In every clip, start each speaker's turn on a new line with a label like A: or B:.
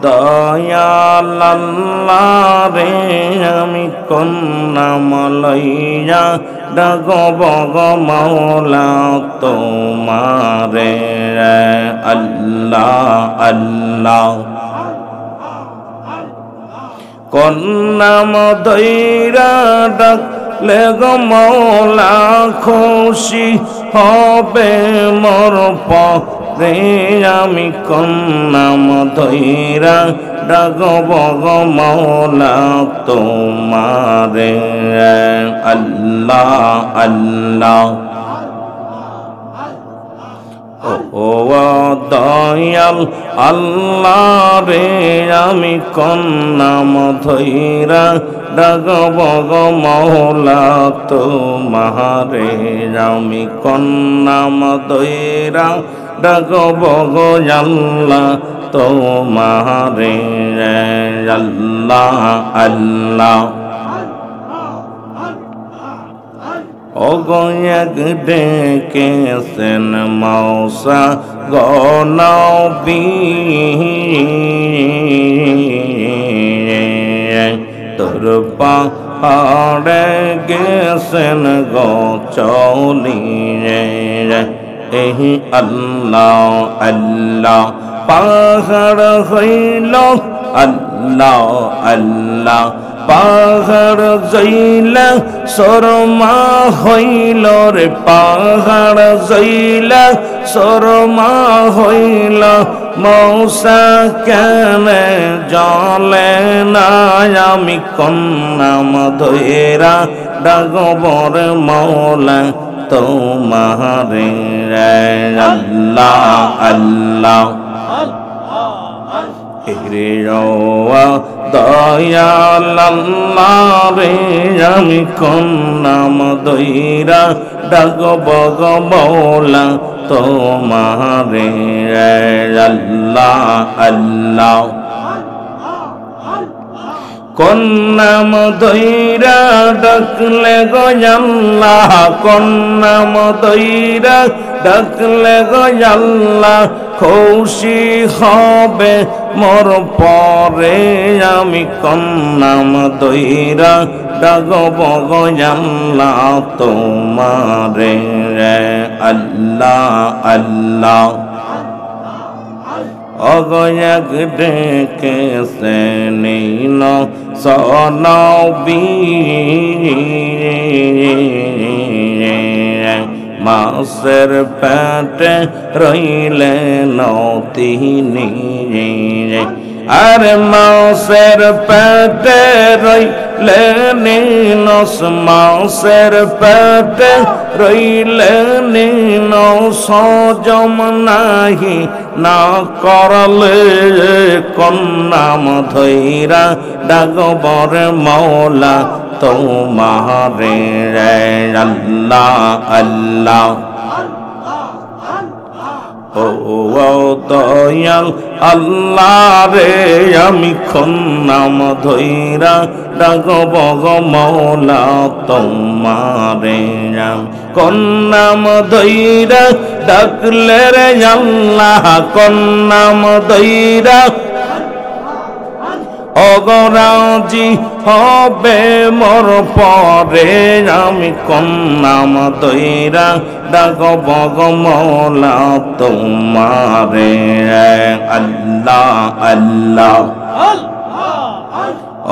A: দয়াল আল্লাহ রে আমি কোন নাম লইয়া ডাকব গো মাওলা তোমারে আল্লাহ আল্লাহ কোন নাম ধইরা ডাকলে গো মাওলা খুশি হবে মোর পরে আমি কোন নাম ধইরা ডাকব গো মাওলা তোমারে আল্লাহ আল্লাহ ও দয়াল আল্লাহ রে আমি কোন নাম ধইরা ডাকব গো মাওলা তোমারে আমি কোন নাম ধইরা ডাকব গো আল্লাহ তোমারে আল্লাহ আল্লাহ অগয়াক ডেকেছেন মৌসা গনবী তোর পাহাড়ে গেছেন গো চলি এই আল্লাহ আল্লাহ পাহাড় হইল আল্লাহ আল্লাহ পাহাড় জইলা শর্মা হইল রে পাহাড় জইলা শর্মা হইল মৌসা কেন জলে না আমি কোন নাম ধইরা ডাকবর মাওলা তোমারে আল্লাহ আল্লাহ দয়াল আল্লাহ রে আমি কোন নাম ধইরা ডাকব গো মাওলা তোমারে আল্লাহ আল্লাহ কোন নাম ধইরা ডাকলে গো আল্লাহ কোন নাম ধইরা ডাকলে গো আল্লাহ খুশি হবে মোর পরে আমি কোন নাম ধইরা ডাকব গো আল্লাহ তোমারে আল্লাহ আল্লাহ অগয়াক ডেকেছেন সনবী মাসের পেটে রইলেন তিনি আর মাসের পেটে রইলেন মাসের পেটে রইলেন সজম নাহি না করলে কোন নাম ধইরা ডাকবর মাওলা তোমারে আল্লাহ আল্লাহ ও দয়াল আল্লাহ রে আমি কোন নাম ধইরা ডাকব গো মাওলা তোমারে কোন নাম ধইরা ডাকলে রে আল্লাহ কোন নাম ধইরা অগরাজি হবে মোর পরে আমি কোন নাম ধইরা ডাকব গো মাওলা তোমারে আল্লাহ আল্লাহ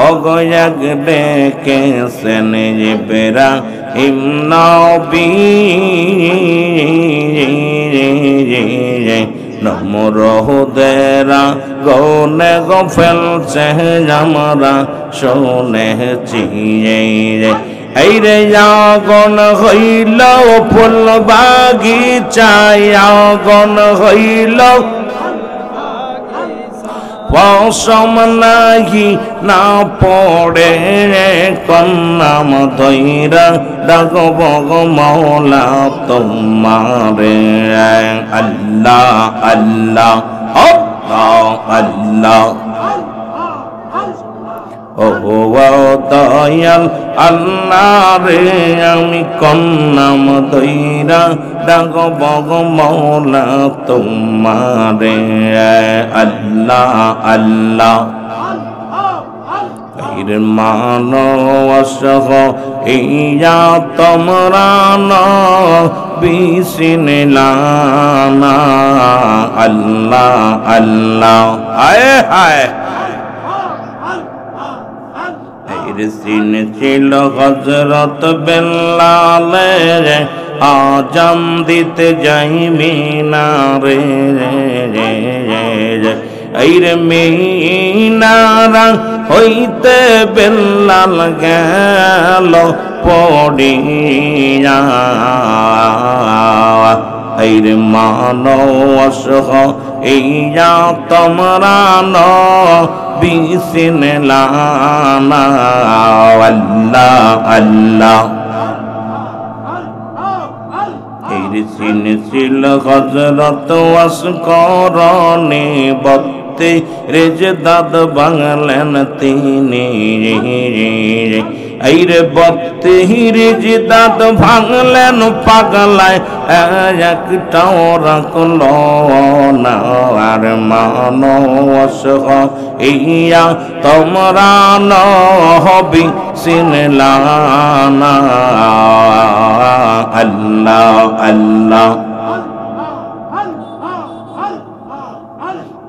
A: অগয়াক ডেকেছেন ইব্রাহিম নবী নমরুদেরা গনে গো ফেলছে আমরা শুনেছি এই রে আগুন হইল ফুল বাগিচায় আগুন হইল পশম নাহি না পড়ে কোন নাম ধইরা ডাকব গো মাওলা তোমারে আল্লাহ আল্লাহ আল্লাহ আল্লাহ ও দয়াল আল্লাহ রে আমি কোন নাম ধইরা ডাকব গো মওলা তোমারে আল্লাহ আল্লাহ এর মানবসহ ইয়া তোমরা বিসমিল্লাহ আল্লাহ আল্লাহ হায় হায় এর সিন ছিল হযরত বেলালের আজান দিতে যাই মিনারে আইরে মিনারা হইতে বেলাল গেল পড়িয়া আইরে মানবসহ ইয়া তোমরা বিসমিল্লাহ আল্লাহ আল্লাহ এর সিন ছিল হযরত ওয়াসকরণে বত্তে রেজদাদ বাংলেন তিনি আইরে বত্তে রেজদাদ ভাঙলেন পাগলায় একটাও রাখল না আর মানবসহ ইয়া তোমরা নহবি সিনলাহ আল্লাহ আল্লাহ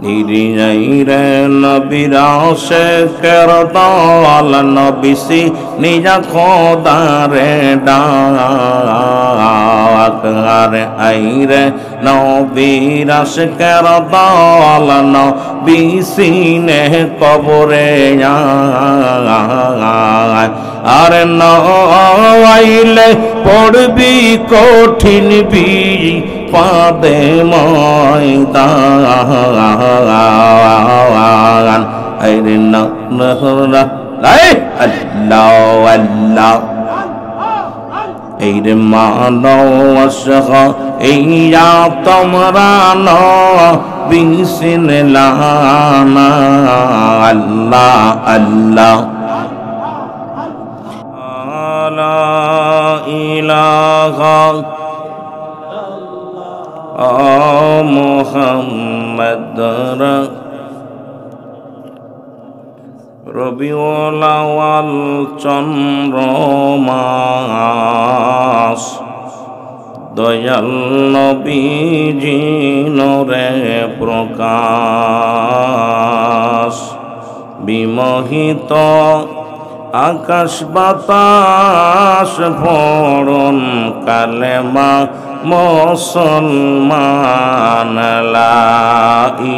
A: নিরিয়াইরে নবীরা শেখের দল নবিসি নিজা খোদারে ডাক আরে আইরে নবীরা শেখের দল নবিসি নে কবরে আরে নইলে পড়বি কঠিন বি পাদে ময়দান আইরে না আল্লাহ আল্লাহ এইরে মানবসহ ইয়া তোমরা বিসমিল্লাহ আল্লাহ আল্লাহ লা ইলাহা মুহাম্মদ রবিউল আউয়াল চন্দ্র মাস দয়াল নবীজি নূরে প্রকাশ বিমোহিত আকাশ বাতাস ফোড়ন কালেমা মুসলমান লা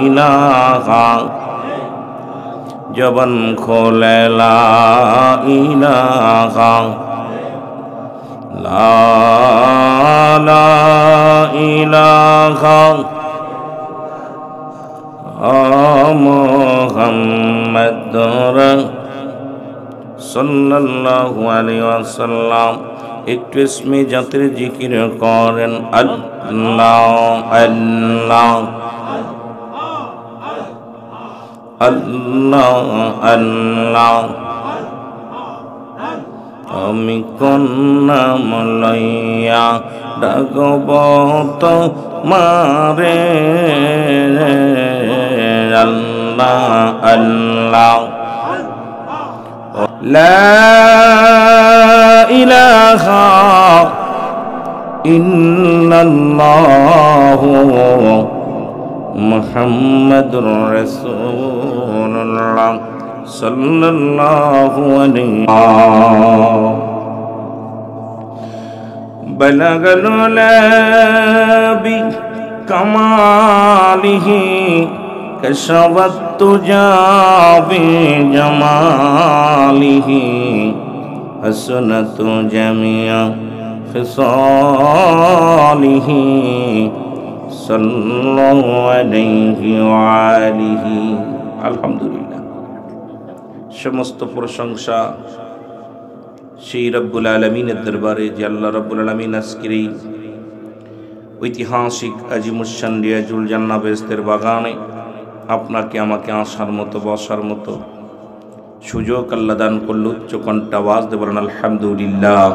A: ইলাহা জবান খোলে লা ইলাহা লা ইলাহা মুহাম্মাদুর সাল্লাল্লাহু আলাইহি ওয়াসাল্লাম একটু ইসমে জাতের জিকির করেন আল্লাহ আল্লাহ আল্লাহ আল্লাহ আমি কোন নাম লইয়া ডাকব তো মারে আল্লাহ আল্লাহ লা ইলাহা ইল্লাল্লাহু মুহাম্মাদুর রাসূলুল্লাহ সাল্লাল্লাহু আলাইহি বালাগাল লাবি কামালিহি كشفت تجا بجماله حسنت جميع خصاله صلى الله عليه وآله আলহামদুলিল্লাহ। সমস্ত প্রশংসা সেই রব্বুল আলামিনের দরবারে যে আল্লাহ রব্বুল আলামিন আজকের এই ঐতিহাসিক আজিমুশান রিয়াজুল জান্নাহ বেহেশতের বাগানে আপনাকে আমাকে আসার মতো বসার মতো সুযোগ আল্লাহ দান করল। উচ্চ কণ্ঠে আওয়াজ দিয়ে বলেন আলহামদুলিল্লাহ।